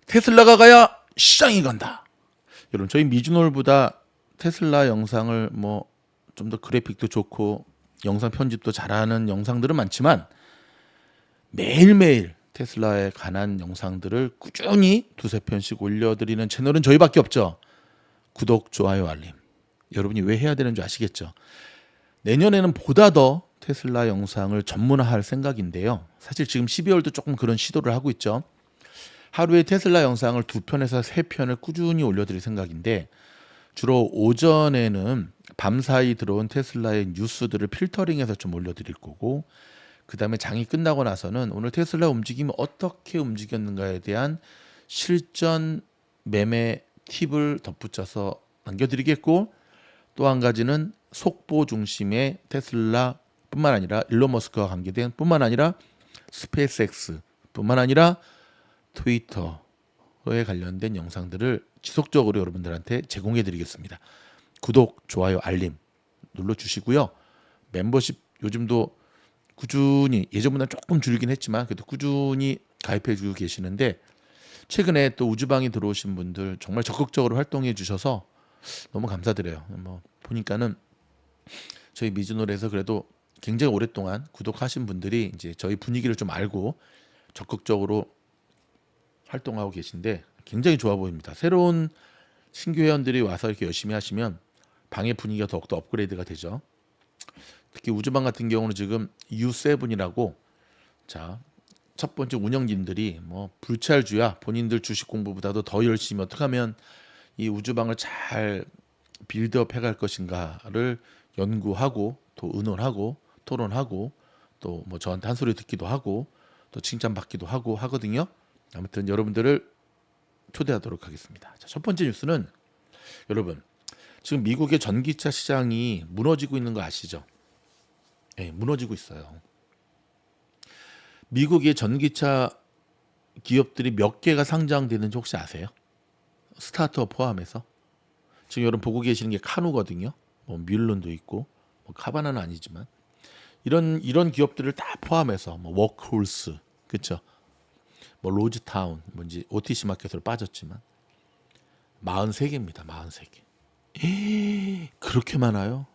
테슬라가 가야 시장이 간다. 여러분 저희 미주놀보다 테슬라 영상을 뭐 좀 더 그래픽도 좋고 영상 편집도 잘하는 영상들은 많지만 매일매일 테슬라에 관한 영상들을 꾸준히 두세 편씩 올려드리는 채널은 저희밖에 없죠. 구독, 좋아요, 알림. 여러분이 왜 해야 되는 줄 아시겠죠? 내년에는 보다 더 테슬라 영상을 전문화할 생각인데요. 사실 지금 12월도 조금 그런 시도를 하고 있죠. 하루에 테슬라 영상을 2편에서 3편을 꾸준히 올려드릴 생각인데 주로 오전에는 밤사이 들어온 테슬라의 뉴스들을 필터링해서 좀 올려드릴 거고 그 다음에 장이 끝나고 나서는 오늘 테슬라 움직임이 어떻게 움직였는가에 대한 실전 매매 팁을 덧붙여서 남겨드리겠고 또 한 가지는 속보 중심의 테슬라뿐만 아니라 일론 머스크와 관계된 뿐만 아니라 스페이스X 뿐만 아니라 트위터에 관련된 영상들을 지속적으로 여러분들한테 제공해 드리겠습니다. 구독, 좋아요, 알림 눌러주시고요. 멤버십 요즘도 꾸준히 예전보다 조금 줄긴 했지만 그래도 꾸준히 가입해 주고 계시는데 최근에 또 우주방에 들어오신 분들 정말 적극적으로 활동해 주셔서 너무 감사드려요. 뭐 보니까는 저희 미즈놀에서 그래도 굉장히 오랫동안 구독하신 분들이 이제 저희 분위기를 좀 알고 적극적으로 활동하고 계신데 굉장히 좋아 보입니다. 새로운 신규 회원들이 와서 이렇게 열심히 하시면 방의 분위기가 더욱더 업그레이드가 되죠. 특히 우주방 같은 경우는 지금 U7이라고 자, 첫 번째 운영진들이 뭐 불찰주야 본인들 주식 공부보다도 더 열심히 어떻게 하면 이 우주방을 잘 빌드업 해갈 것인가를 연구하고 또 의논하고 토론하고 또 뭐 저한테 한 소리 듣기도 하고 또 칭찬받기도 하고 하거든요. 아무튼 여러분들을 초대하도록 하겠습니다. 자, 첫 번째 뉴스는 여러분 지금 미국의 전기차 시장이 무너지고 있는 거 아시죠? 네, 무너지고 있어요. 미국의 전기차 기업들이 몇 개가 상장되는지 혹시 아세요? 스타트업 포함해서. 지금 여러분 보고 계시는 게 카누거든요. 뭐 뮬런도 있고 뭐 카바나는 아니지만 이런 기업들을 다 포함해서 뭐 워크홀스 그렇죠? 뭐 로즈타운 뭔지 OTC 마켓으로 빠졌지만 43개입니다. 43개. 그렇게 많아요?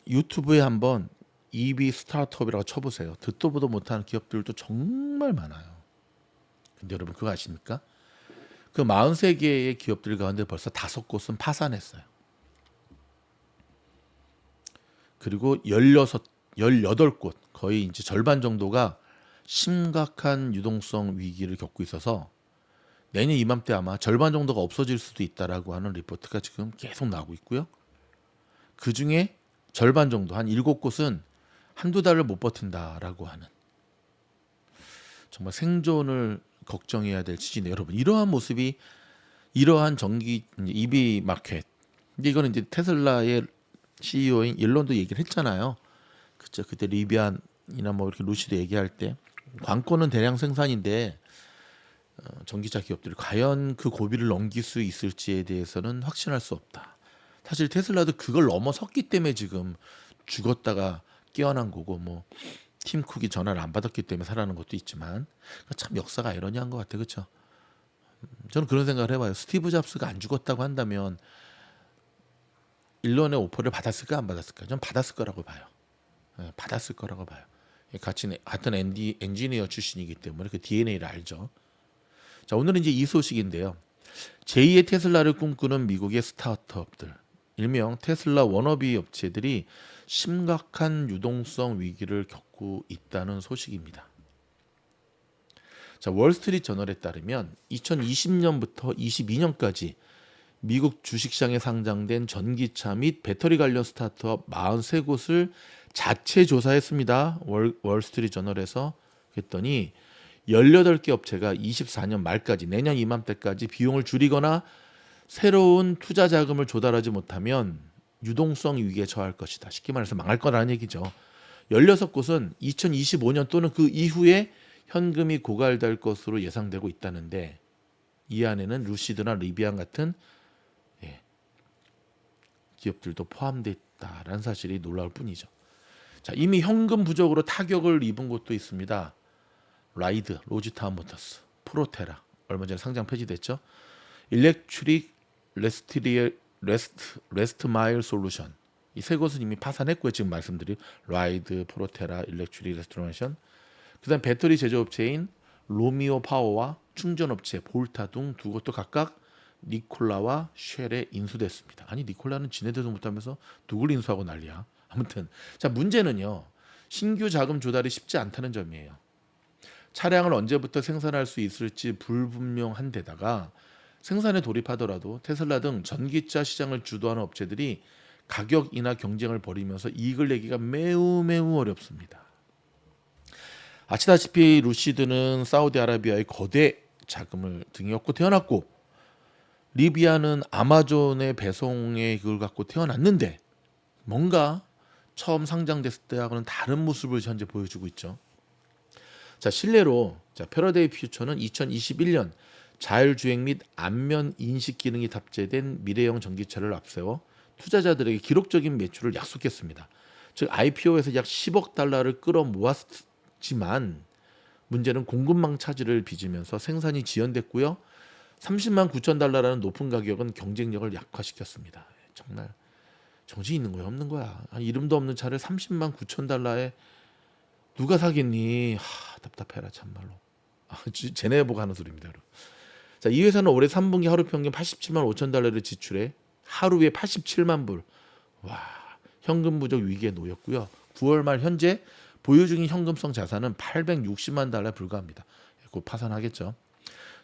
유튜브에 한번 EV 스타트업이라고 쳐보세요. 듣도 보도 못하는 기업들도 정말 많아요. 근데 여러분 그거 아십니까? 그 43개의 기업들 가운데 벌써 5곳은 파산했어요. 그리고 18곳 거의 이제 절반 정도가 심각한 유동성 위기를 겪고 있어서 내년 이맘때 아마 절반 정도가 없어질 수도 있다라고 하는 리포트가 지금 계속 나오고 있고요. 그 중에 절반 정도 한 7곳은 한두 달을 못 버틴다라고 하는 정말 생존을 걱정해야 될 시기네요. 여러분 이러한 모습이 이러한 전기 EV 마켓 근데 이거는 이제 테슬라의 CEO인 일론도 얘기를 했잖아요. 그죠? 그때 리비안이나 뭐 이렇게 루시드 얘기할 때 관건은 대량 생산인데 전기차 기업들이 과연 그 고비를 넘길 수 있을지에 대해서는 확신할 수 없다. 사실 테슬라도 그걸 넘어섰기 때문에 지금 죽었다가 깨어난 거고 뭐 팀 쿡이 전화를 안 받았기 때문에 살아난 것도 있지만 참 역사가 아이러니한 것 같아요. 그렇죠? 저는 그런 생각을 해봐요. 스티브 잡스가 안 죽었다고 한다면 일론의 오퍼를 받았을까 안 받았을까? 전 받았을 거라고 봐요. 받았을 거라고 봐요. 같은 엔지니어 출신이기 때문에 그 DNA를 알죠. 자, 오늘은 이제 이 소식인데요. 제2의 테슬라를 꿈꾸는 미국의 스타트업들, 일명 테슬라 워너비 업체들이 심각한 유동성 위기를 겪고 있다는 소식입니다. 자, 월스트리트 저널에 따르면 2020년부터 22년까지 미국 주식시장에 상장된 전기차 및 배터리 관련 스타트업 43곳을 자체 조사했습니다. 월스트리트 저널에서 그랬더니 18개 업체가 24년 말까지 내년 이맘때까지 비용을 줄이거나 새로운 투자 자금을 조달하지 못하면 유동성 위기에 처할 것이다. 쉽게 말해서 망할 거라는 얘기죠. 16곳은 2025년 또는 그 이후에 현금이 고갈될 것으로 예상되고 있다는데 이 안에는 루시드나 리비안 같은 기업들도 포함되어 있다라는 사실이 놀라울 뿐이죠. 자, 이미 현금 부족으로 타격을 입은 곳도 있습니다. 라이드, 로즈타운 모터스, 프로테라, 얼마 전에 상장 폐지됐죠. 일렉트릭 레스트 마일 솔루션. 이 세 곳은 이미 파산했고요. 지금 말씀드린 라이드, 프로테라, 일렉트릭 레스토레이션. 그다음 배터리 제조업체인 로미오 파워와 충전업체 볼타 등 두 곳도 각각 니콜라와 쉘에 인수됐습니다. 아니 니콜라는 지네들도 못하면서 누굴 인수하고 난리야. 아무튼 자 문제는요. 신규 자금 조달이 쉽지 않다는 점이에요. 차량을 언제부터 생산할 수 있을지 불분명한 데다가 생산에 돌입하더라도 테슬라 등 전기차 시장을 주도하는 업체들이 가격 인하 경쟁을 벌이면서 이익을 내기가 매우 어렵습니다. 아시다시피 루시드는 사우디아라비아의 거대 자금을 등에 업고 태어났고 리비아는 아마존의 배송에 그걸 갖고 태어났는데 뭔가 처음 상장됐을 때하고는 다른 모습을 현재 보여주고 있죠. 자, 실내로 패러데이 퓨처는 2021년 자율주행 및 안면 인식 기능이 탑재된 미래형 전기차를 앞세워 투자자들에게 기록적인 매출을 약속했습니다. 즉 IPO에서 약 10억 달러를 끌어모았지만 문제는 공급망 차질을 빚으면서 생산이 지연됐고요. 30만 9천 달러라는 높은 가격은 경쟁력을 약화시켰습니다. 정말 정신 있는 거야 없는 거야. 이름도 없는 차를 30만 9천 달러에 누가 사겠니? 답답해라 참말로. 쟤네 보고 하는 소리입니다. 여러분. 자, 이 회사는 올해 3분기 하루 평균 87만 5천 달러를 지출해 하루에 87만 불. 와, 현금 부족 위기에 놓였고요. 9월 말 현재 보유 중인 현금성 자산은 860만 달러에 불과합니다. 곧 파산하겠죠.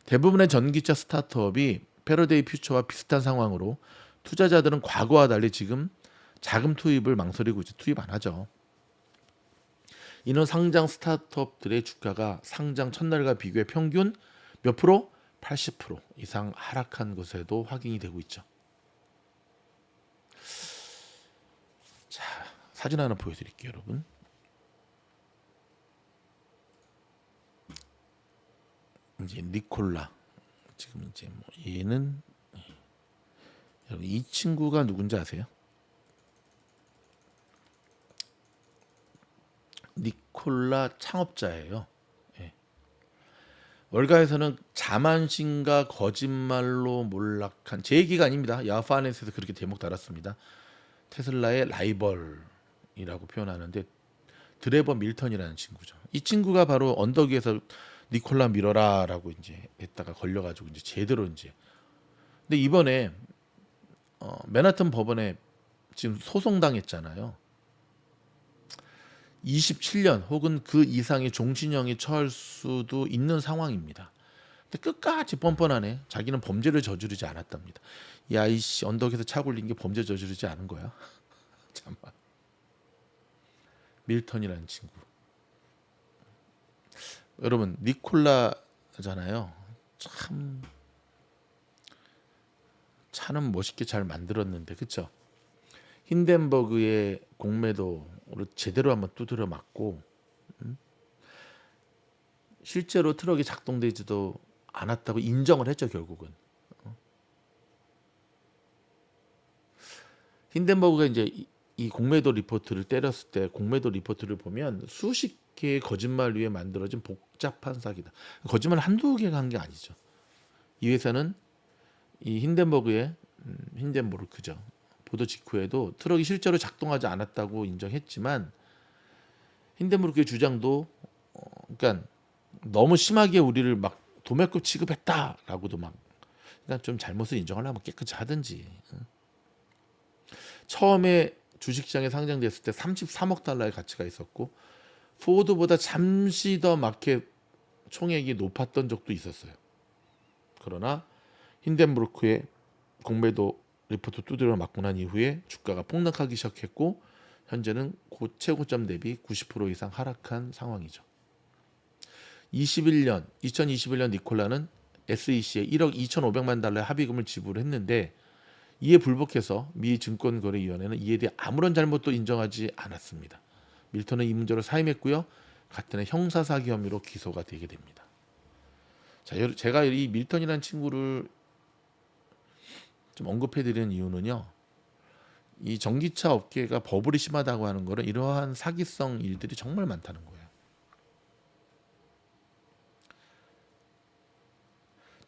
대부분의 전기차 스타트업이 패러데이 퓨처와 비슷한 상황으로 투자자들은 과거와 달리 지금 자금 투입을 망설이고 있죠. 투입 안 하죠. 이는 상장 스타트업들의 주가가 상장 첫날과 비교해 평균 몇 프로? 80% 이상 하락한 것에도 확인이 되고 있죠. 자, 사진 하나 보여드릴게요, 여러분. 이제 니콜라 지금 이제 뭐 얘는 여러분 이 친구가 누군지 아세요? 니콜라 창업자예요. 예. 월가에서는 자만심과 거짓말로 몰락한 제 얘기가 아닙니다. 야파네스에서 그렇게 제목 달았습니다. 테슬라의 라이벌이라고 표현하는데 드레버 밀턴이라는 친구죠. 이 친구가 바로 언덕 위에서 니콜라 밀어라라고 이제 했다가 걸려가지고 이제 제대로 이제. 근데 이번에 맨하튼 법원에 지금 소송당했잖아요. 27년 혹은 그 이상의 종신형이 처할 수도 있는 상황입니다. 근데 끝까지 뻔뻔하네. 자기는 범죄를 저지르지 않았답니다. 야 이씨 언덕에서 차 굴린 게 범죄 저지르지 않은 거야. 참말. 밀턴이라는 친구. 여러분 니콜라잖아요. 참 차는 멋있게 잘 만들었는데 그쵸? 힌덴버그의 공매도를 제대로 한번 두드려 맞고 실제로 트럭이 작동되지도 않았다고 인정을 했죠 결국은. 힌덴버그가 이제 이 공매도 리포트를 때렸을 때 공매도 리포트를 보면 수십 개의 거짓말 위에 만들어진 복잡한 사기다. 거짓말 한두 개가 한 게 아니죠. 이 회사는 이 힌덴버그의 힌덴부르크죠. 보도 직후에도 트럭이 실제로 작동하지 않았다고 인정했지만 힌덴부르크의 주장도 그러니까 너무 심하게 우리를 막 도매급 취급했다라고도 막 그러니까 좀 잘못을 인정하려면 깨끗이 하든지. 처음에 주식시장에 상장됐을 때 33억 달러의 가치가 있었고 포드보다 잠시 더 마켓 총액이 높았던 적도 있었어요. 그러나 힌덴부르크의 공매도 리포트 두드려 맞고 난 이후에 주가가 폭락하기 시작했고 현재는 최고점 대비 90% 이상 하락한 상황이죠. 2021년 니콜라는 SEC에 1억 2,500만 달러의 합의금을 지불했는데 이에 불복해서 미 증권거래위원회는 이에 대해 아무런 잘못도 인정하지 않았습니다. 밀턴은 이 문제로 사임했고요. 같은 해 형사사기 혐의로 기소가 되게 됩니다. 자, 제가 이 밀턴이라는 친구를 좀 언급해드리는 이유는요. 이 전기차 업계가 버블이 심하다고 하는 거는 이러한 사기성 일들이 정말 많다는 거예요.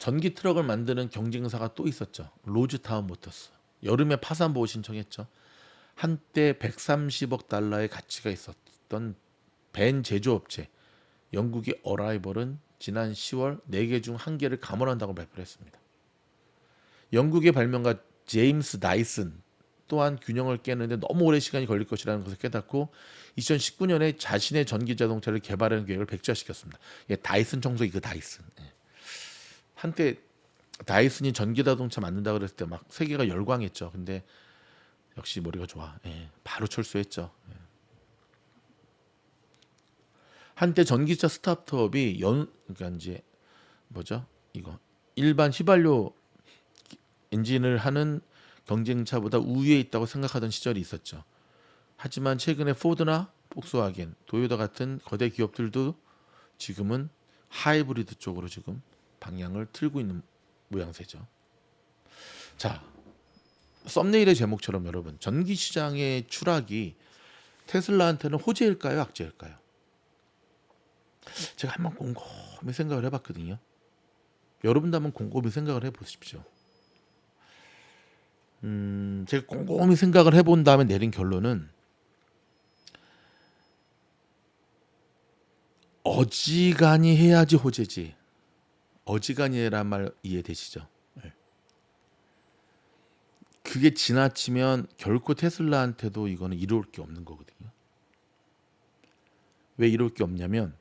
전기 트럭을 만드는 경쟁사가 또 있었죠. 로즈타운 모터스. 여름에 파산 보호 신청했죠. 한때 130억 달러의 가치가 있었던 벤 제조업체 영국의 어라이벌은 지난 10월 4개 중 1개를 감원한다고 발표를 했습니다. 영국의 발명가 제임스 나이슨 또한 균형을 깨는데 너무 오랜 시간이 걸릴 것이라는 것을 깨닫고 2019년에 자신의 전기 자동차를 개발하는 계획을 백지화시켰습니다. 예, 다이슨 청소기 그 다이슨. 예. 한때 다이슨이 전기 자동차 만든다 그랬을 때 막 세계가 열광했죠. 근데 역시 머리가 좋아. 예, 바로 철수했죠. 예. 한때 전기차 스타트업이 그러니까 이제 뭐죠? 이거 일반 휘발유 엔진을 하는 경쟁차보다 우위에 있다고 생각하던 시절이 있었죠. 하지만 최근에 포드나 폭스와겐, 도요타 같은 거대 기업들도 지금은 하이브리드 쪽으로 지금 방향을 틀고 있는 모양새죠. 자, 썸네일의 제목처럼 여러분, 전기 시장의 추락이 테슬라한테는 호재일까요, 악재일까요? 제가 한번 곰곰이 생각을 해봤거든요. 여러분도 한번 곰곰이 생각을 해보십시오. 제가 곰곰이 생각을 해본 다음에 내린 결론은 어지간히 해야지 호재지. 어지간히란 말 이해되시죠? 네. 그게 지나치면 결코 테슬라한테도 이거는 이로울 게 없는 거거든요. 왜 이로울 게 없냐면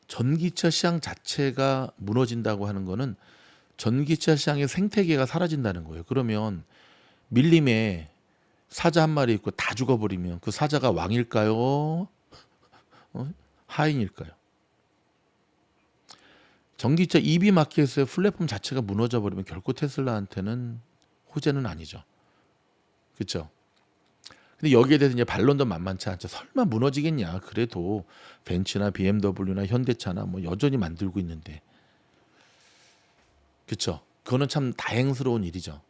전기차 시장 자체가 무너진다고 하는 거는 전기차 시장의 생태계가 사라진다는 거예요. 그러면 밀림에 사자 한 마리 있고 다 죽어버리면 그 사자가 왕일까요? 하인일까요? 전기차 EV 마켓의 플랫폼 자체가 무너져 버리면 결코 테슬라한테는 호재는 아니죠. 그렇죠? 근데 여기에 대해서 이제 반론도 만만치 않죠. 설마 무너지겠냐? 그래도 벤츠나 BMW나 현대차나 뭐 여전히 만들고 있는데, 그렇죠? 그거는 참 다행스러운 일이죠.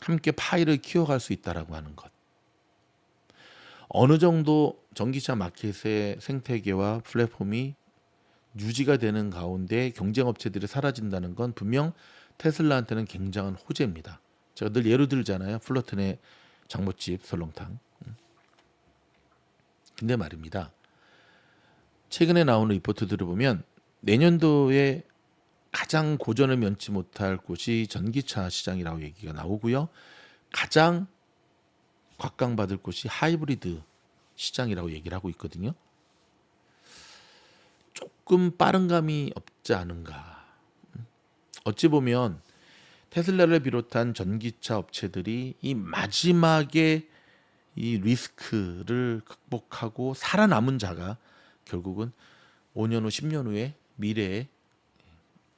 함께 파이를 키워갈 수 있다라고 하는 것. 어느 정도 전기차 마켓의 생태계와 플랫폼이 유지가 되는 가운데 경쟁 업체들이 사라진다는 건 분명 테슬라한테는 굉장한 호재입니다. 제가 늘 예로 들잖아요. 플러튼의 장모집 설렁탕. 근데 말입니다. 최근에 나오는 리포트들을 보면 내년도에 가장 고전을 면치 못할 곳이 전기차 시장이라고 얘기가 나오고요. 가장 곽강받을 곳이 하이브리드 시장이라고 얘기를 하고 있거든요. 조금 빠른 감이 없지 않은가. 어찌 보면 테슬라를 비롯한 전기차 업체들이 이 마지막에 이 리스크를 극복하고 살아남은 자가 결국은 5년 후, 10년 후에 미래에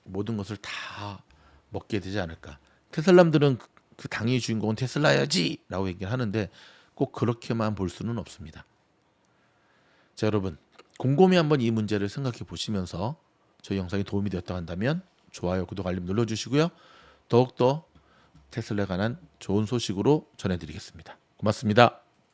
모든 것을 다 먹게 되지 않을까. 테슬라들은 그 당의 주인공은 테슬라야지라고 얘기를 하는데 꼭 그렇게만 볼 수는 없습니다. 자, 여러분 곰곰이 한번 이 문제를 생각해 보시면서 저희 영상이 도움이 되었다 한다면 좋아요, 구독, 알림 눌러주시고요. 더욱더 테슬라에 관한 좋은 소식으로 전해드리겠습니다. 고맙습니다.